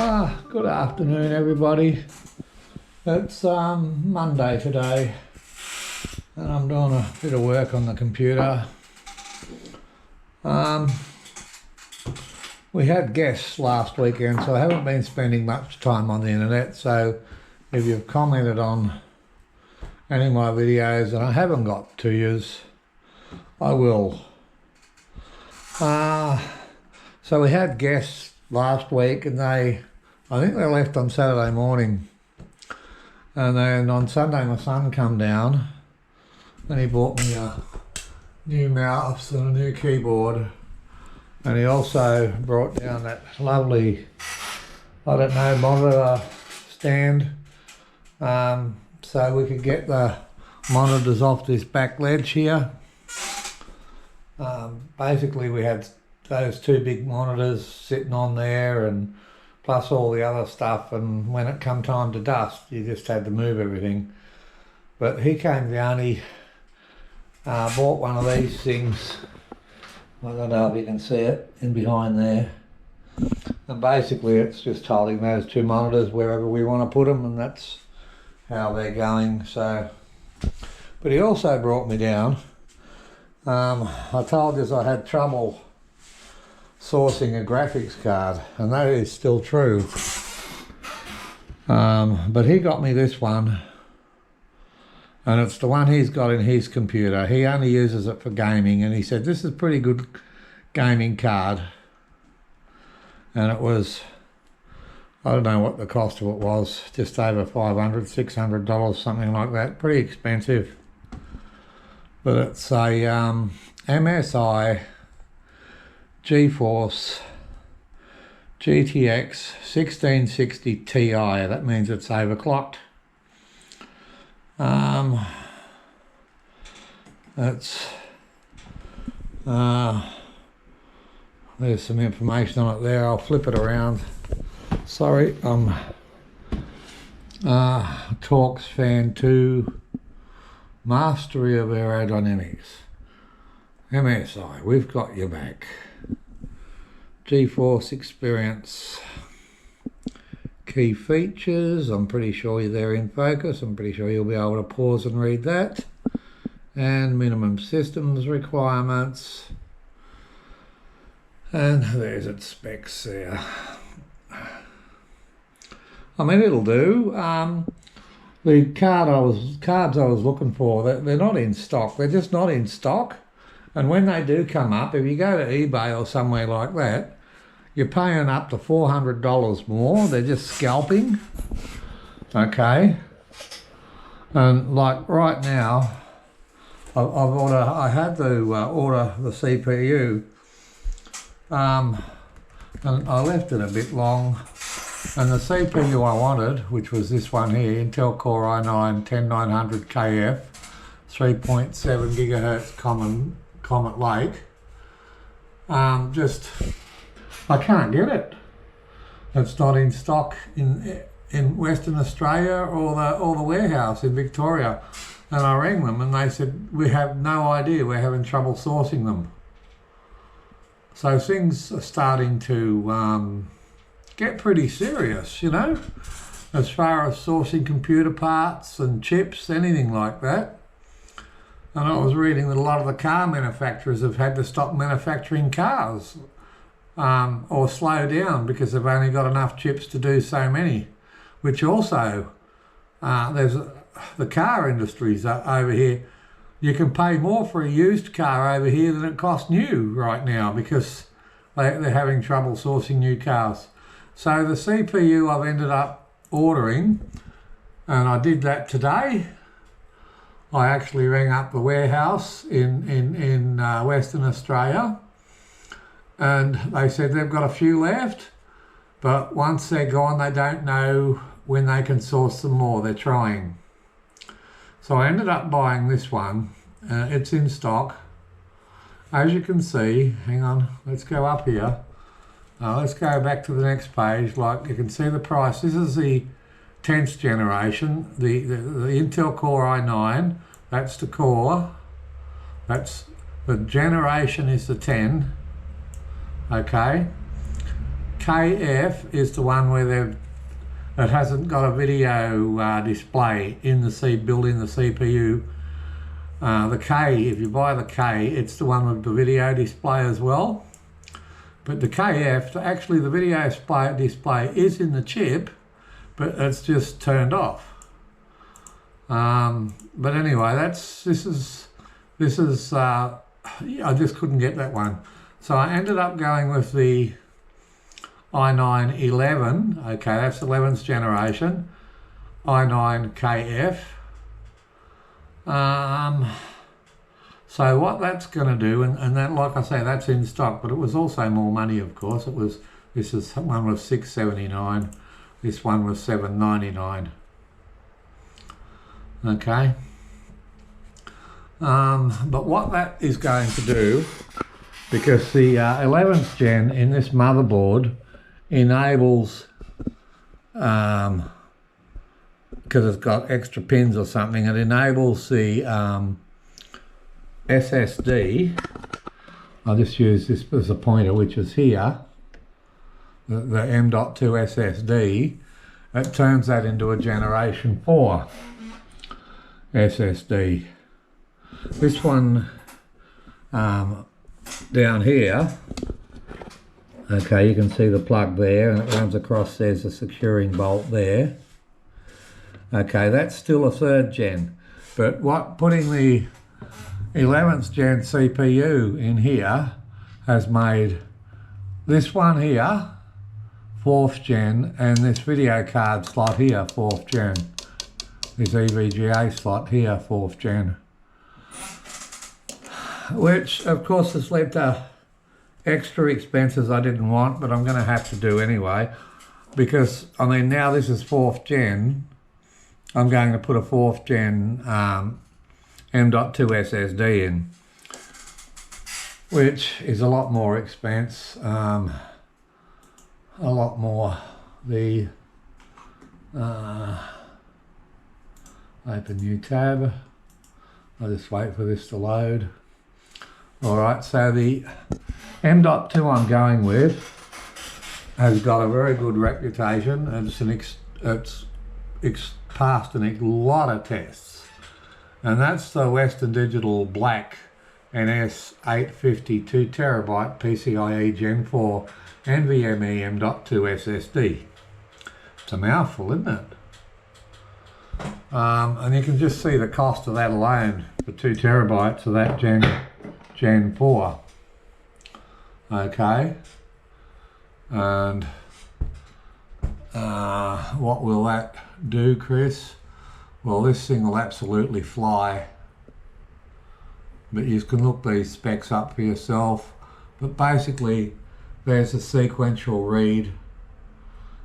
Good afternoon, everybody. It's Monday today, and I'm doing a bit of work on the computer. We had guests last weekend, so I haven't been spending much time on the internet. So if you've commented on any of my videos and I haven't got to yous, I will. So we had guests last week, and I think they left on Saturday morning, and then on Sunday my son come down and he bought me a new mouse and a new keyboard, and he also brought down that lovely, I don't know, monitor stand, so we could get the monitors off this back ledge here. Basically we had those two big monitors sitting on there, and plus all the other stuff, and when it come time to dust you just had to move everything. But he came down, he bought one of these things. I don't know if you can see it in behind there, and basically it's just holding those two monitors wherever we want to put them, and that's how they're going. So, but he also brought me down, I told you I had trouble sourcing a graphics card, and that is still true. But he got me this one, and it's the one he's got in his computer. He only uses it for gaming, and he said this is a pretty good gaming card. And it was, I don't know what the cost of it was, just over $500, $600, something like that. Pretty expensive. But it's a MSI GeForce GTX 1660 Ti. That means it's overclocked. There's some information on it there. I'll flip it around. Sorry, Torx Fan 2 Mastery of Aerodynamics. MSI, we've got your back. GeForce Experience. Key features, I'm pretty sure they're in focus. I'm pretty sure you'll be able to pause and read that. And minimum systems requirements. And there's its specs there. I mean, it'll do. The cards I was looking for, they're not in stock. They're just not in stock. And when they do come up, if you go to eBay or somewhere like that, you're paying up to $400 more. They're just scalping. Okay. And like right now, I had to order the CPU, and I left it a bit long. And the CPU I wanted, which was this one here, Intel Core i9-10900KF, 3.7 gigahertz Comet Lake, I can't get it. It's not in stock in Western Australia or the warehouse in Victoria. And I rang them and they said, we have no idea, we're having trouble sourcing them. So things are starting to get pretty serious, you know, as far as sourcing computer parts and chips, anything like that. And I was reading that a lot of the car manufacturers have had to stop manufacturing cars, or slow down because they've only got enough chips to do so many, which also, there's the car industries over here. You can pay more for a used car over here than it costs new right now because they're having trouble sourcing new cars. So the CPU I've ended up ordering, and I did that today. I actually rang up the warehouse in Western Australia, and they said they've got a few left, but once they're gone they don't know when they can source some more. They're trying. So I ended up buying this one. It's in stock. As you can see, hang on, let's go up here. Let's go back to the next page. Like you can see the price. This is the 10th generation, the Intel Core i9. That's the core. That's the generation is the 10. Okay. KF is the one where it hasn't got a video display in the built in the CPU. The K, if you buy the K, it's the one with the video display as well. But the KF, actually the video display is in the chip, but it's just turned off. But anyway, this is I just couldn't get that one. So I ended up going with the i9-11, okay, that's 11th generation, i9 KF. So what that's going to do, and that, like I say, that's in stock, but it was also more money, of course. This is one was $679, this one was $799. Okay. But what that is going to do, because the 11th gen in this motherboard enables, because it's got extra pins or something, it enables the SSD. I'll just use this as a pointer, which is here, the M.2 SSD. It turns that into a generation 4 SSD. This one down here, okay, you can see the plug there, and it runs across, there's a securing bolt there. Okay, that's still a 3rd gen, but putting the 11th gen CPU in here has made this one here 4th gen, and this video card slot here 4th gen. This EVGA slot here 4th gen. Which of course has led to extra expenses I didn't want, but I'm going to have to do anyway, because I mean, now this is 4th gen. I'm going to put a 4th gen M.2 SSD in, which is a lot more expense, a lot more. The open new tab. I'll just wait for this to load. Alright, so the M.2 I'm going with has got a very good reputation. It's passed a lot of tests, and that's the Western Digital Black NS850 2TB PCIe Gen 4 NVMe M.2 SSD. It's a mouthful, isn't it? And you can just see the cost of that alone for 2 terabytes of that Gen 4. Okay, and what will that do, Chris? Well, this thing will absolutely fly, but you can look these specs up for yourself. But basically there's a sequential read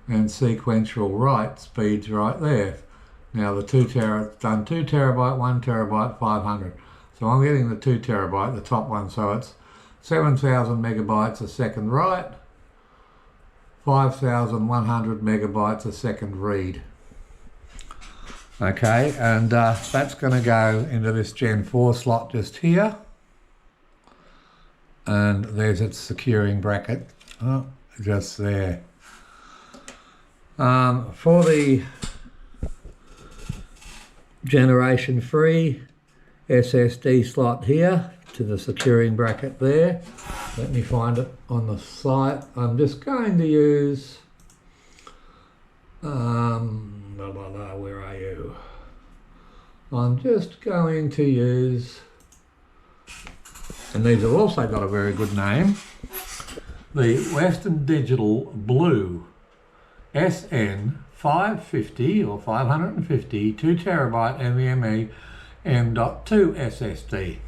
and sequential write speeds right there. Now the 2 terabyte, it's done 2 terabyte, 1 terabyte, 500. So I'm getting the 2 terabyte, the top one, so it's 7,000 megabytes a second write, 5,100 megabytes a second read. Okay, and that's going to go into this Gen 4 slot just here. And there's its securing bracket, just there. For the generation 3 SSD slot here to the securing bracket there. Let me find it on the site. I'm just going to use, where are you? I'm just going to use, and these have also got a very good name, the Western Digital Blue SN550 or 550 2 terabyte NVMe M.2 SSD.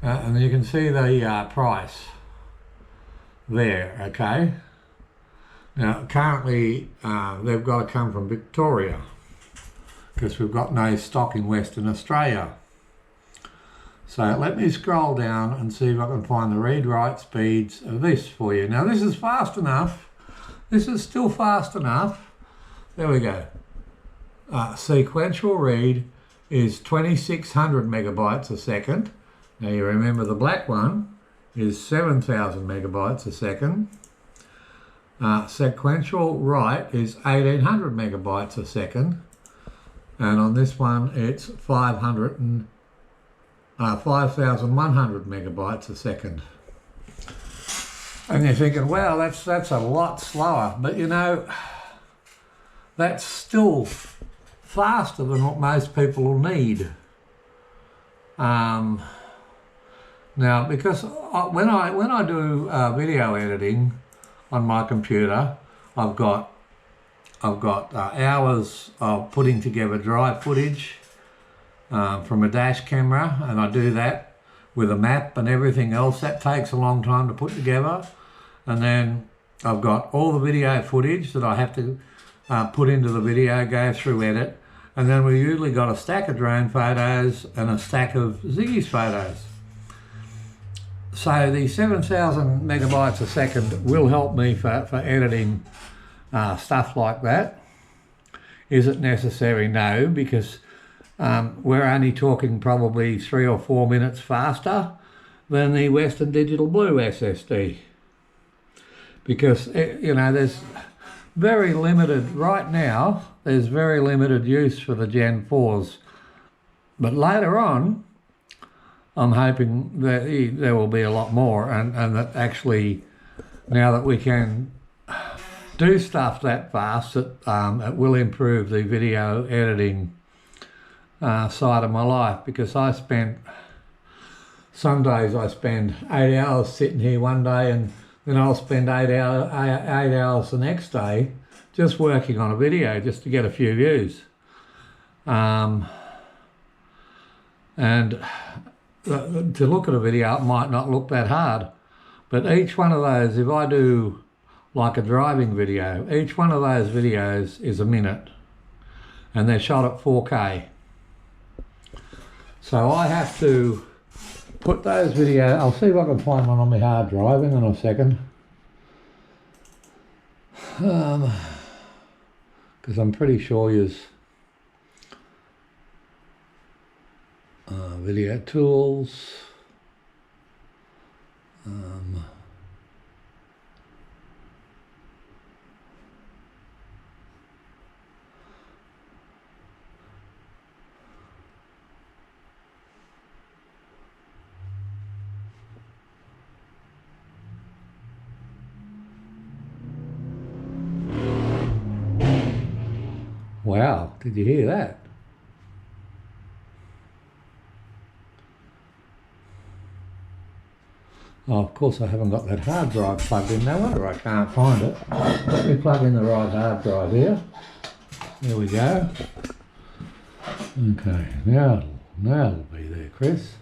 And you can see the price there, okay? Now currently they've got to come from Victoria because we've got no stock in Western Australia. So let me scroll down and see if I can find the read-write speeds of this for you. Now this is fast enough. This is still fast enough. There we go. Sequential read is 2,600 megabytes a second. Now you remember the black one is 7,000 megabytes a second. Sequential write is 1800 megabytes a second, and on this one it's 5,100 megabytes a second. And you're thinking, wow, that's a lot slower, but you know, that's still faster than what most people will need. Now, because when I do video editing on my computer, I've got hours of putting together dry footage from a dash camera, and I do that with a map and everything else. That takes a long time to put together. And then I've got all the video footage that I have to put into the video, go through, edit, and then we usually got a stack of drone photos and a stack of Ziggy's photos. So the 7,000 megabytes a second will help me for editing stuff like that. Is it necessary? No, because we're only talking probably 3 or 4 minutes faster than the Western Digital Blue SSD. Because, you know, there's very limited, right now, there's very limited use for the Gen 4s. But later on, I'm hoping that there will be a lot more, and that actually, now that we can do stuff that fast, it will improve the video editing side of my life. Because some days I spend 8 hours sitting here one day, and then I'll spend 8 hours the next day just working on a video just to get a few views. And to look at a video, it might not look that hard, but each one of those, if I do like a driving video, each one of those videos is a minute, and they're shot at 4K. So I have to put those videos, I'll see if I can find one on my hard drive in a second, because I'm pretty sure you's video tools, wow, did you hear that? Oh, of course I haven't got that hard drive plugged in. No wonder I can't find it. Let me plug in the right hard drive here. There we go. Okay, now it'll be there, Chris.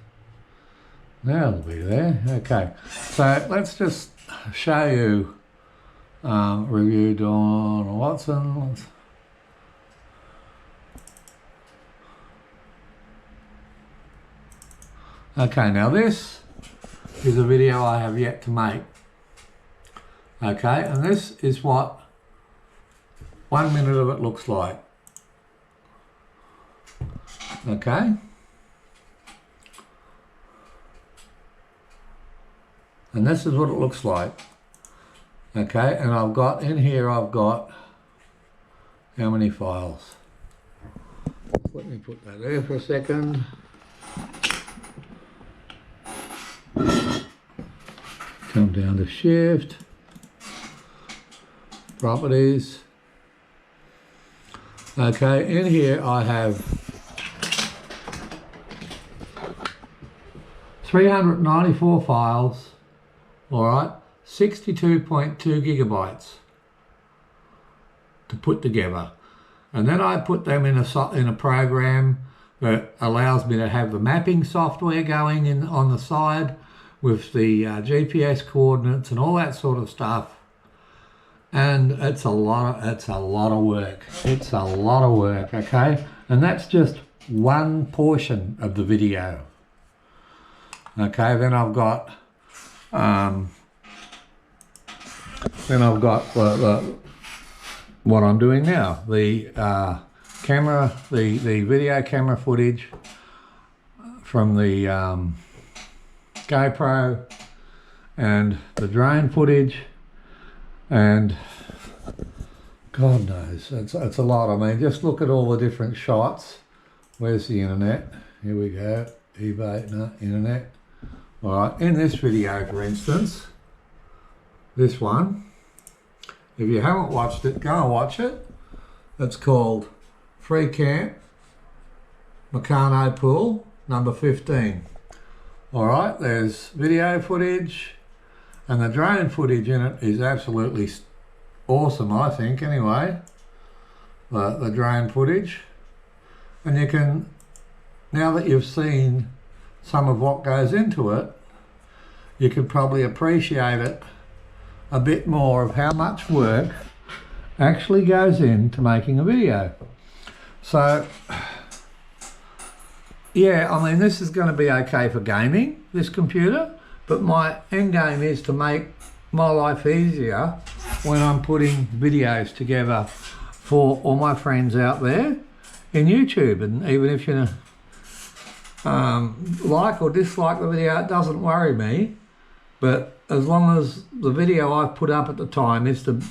Now it'll be there. Okay, so let's just show you review Dawn Watson. Okay, now this is a video I have yet to make. Okay, and this is what 1 minute of it looks like. Okay. And this is what it looks like. Okay, and I've got in here, I've got how many files? Let me put that there for a second. Come down to Shift, Properties. Okay, in here I have 394 files, all right, 62.2 gigabytes to put together. And then I put them in a program that allows me to have the mapping software going in on the side with the GPS coordinates and all that sort of stuff. And it's a lot of work. It's a lot of work, okay? And that's just one portion of the video. Okay, then I've got what I'm doing now, the camera, the video camera footage from the Gopro, and the drone footage, And God knows, it's a lot. I mean, just look at all the different shots. Where's the internet? Here we go. eBay, no, internet. All right, in this video, for instance, this one, if you haven't watched it, go and watch it. It's called Free Camp Meccano Pool, number 15. All right, there's video footage, and the drone footage in it is absolutely awesome, I think, anyway. The drone footage. And you can, now that you've seen some of what goes into it, you can probably appreciate it a bit more of how much work actually goes into making a video. So, yeah, I mean, this is going to be okay for gaming, this computer, but my end game is to make my life easier when I'm putting videos together for all my friends out there in YouTube. And even if you like or dislike the video, it doesn't worry me. But as long as the video I've put up at the time is the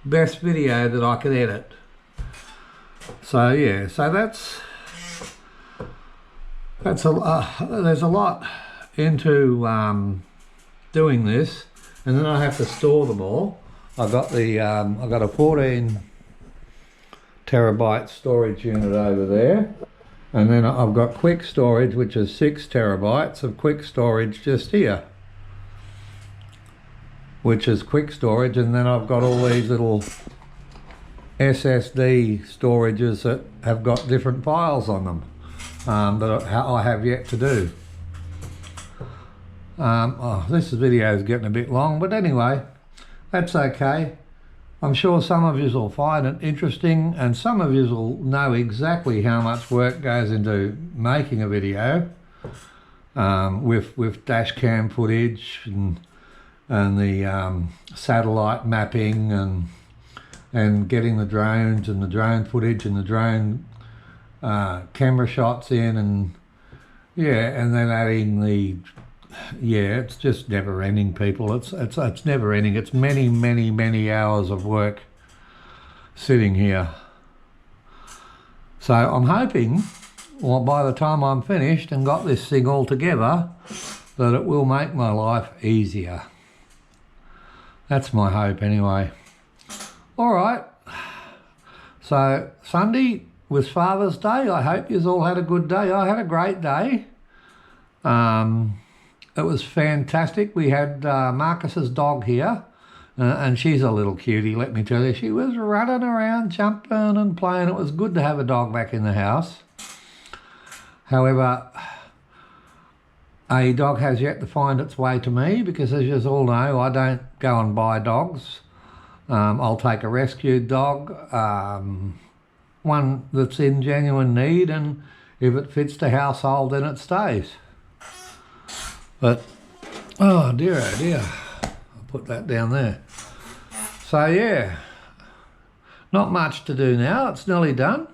best video that I can edit. So yeah, so there's a lot into doing this, and then I have to store them all. I got a 14 terabyte storage unit over there, and then I've got quick storage, which is 6 terabytes of quick storage just here, which is quick storage, and then I've got all these little SSD storages that have got different files on them that I have yet to do. This video is getting a bit long, but anyway, that's okay. I'm sure some of you will find it interesting, and some of you will know exactly how much work goes into making a video with dash cam footage and the satellite mapping and getting the drones and the drone footage and the drone camera shots in, and yeah, and then adding the, yeah, it's just never ending, people. It's never ending. It's many hours of work sitting here. So I'm hoping, well, by the time I'm finished and got this thing all together, that it will make my life easier. That's my hope anyway. All right, so Sunday was Father's Day. I hope you all had a good day. I had a great day. It was fantastic. We had Marcus's dog here, and she's a little cutie, let me tell you. She was running around, jumping and playing. It was good to have a dog back in the house. However, a dog has yet to find its way to me, because as you all know, I don't go and buy dogs. I'll take a rescued dog, one that's in genuine need, and if it fits the household, then it stays. But, oh dear, I'll put that down there. So yeah, not much to do now. It's nearly done.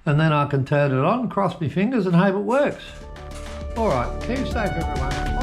And then I can turn it on, cross my fingers and hope it works. All right, keep safe everyone.